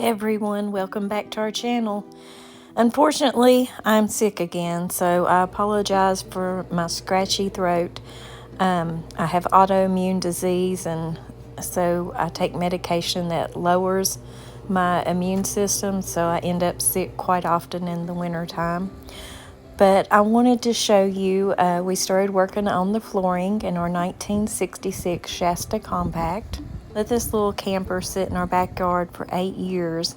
everyone, welcome back to our channel. Unfortunately, I'm sick again, so I apologize for my scratchy throat. I have autoimmune disease, and so I take medication that lowers my immune system, so I end up sick quite often in the winter time. But I wanted to show you, we started working on the flooring in our 1966 Shasta Compact. Let this little camper sit in our backyard for 8 years,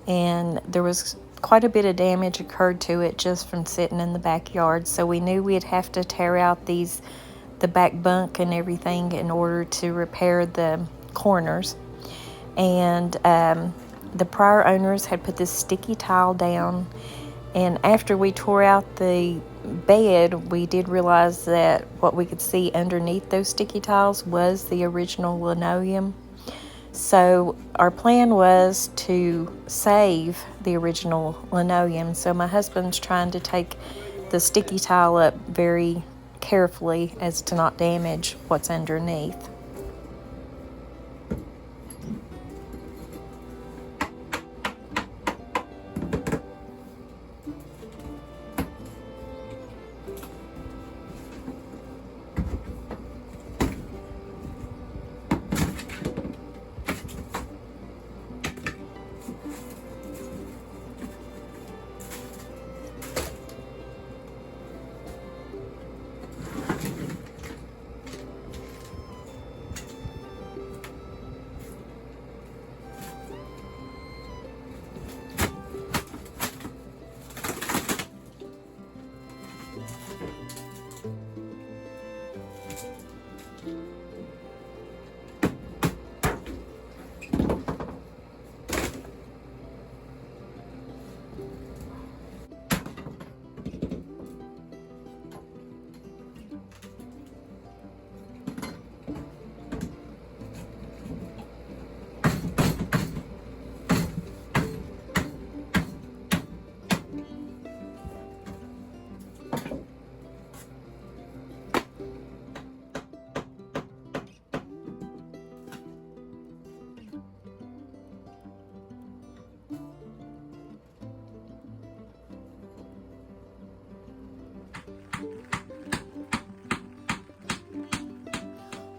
and there was quite a bit of damage occurred to it just from sitting in the backyard. So we knew we'd have to tear out the back bunk and everything in order to repair the corners. And the prior owners had put this sticky tile down, and after we tore out the bed, we did realize that what we could see underneath those sticky tiles was the original linoleum. So our plan was to save the original linoleum. So my husband's trying to take the sticky tile up very carefully as to not damage what's underneath.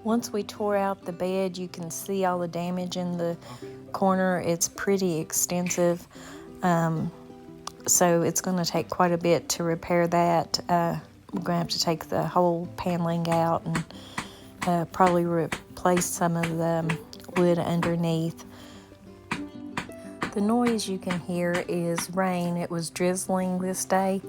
Once we tore out the bed, you can see all the damage in the corner. It's pretty extensive, so it's going to take quite a bit to repair that. We're going to have to take the whole paneling out and probably replace some of the wood underneath. The noise you can hear is rain. It was drizzling this day,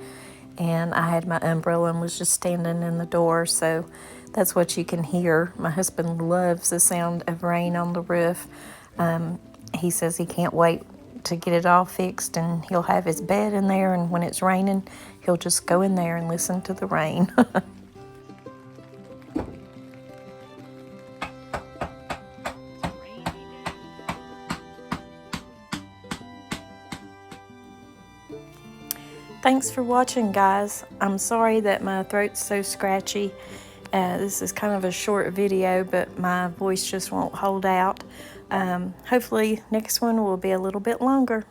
and I had my umbrella and was just standing in the door, so that's what you can hear. My husband loves the sound of rain on the roof. He says he can't wait to get it all fixed, and he'll have his bed in there, and when it's raining, he'll just go in there and listen to the rain. Thanks for watching, guys. I'm sorry that my throat's so scratchy. This is kind of a short video, but my voice just won't hold out. Hopefully next one will be a little bit longer.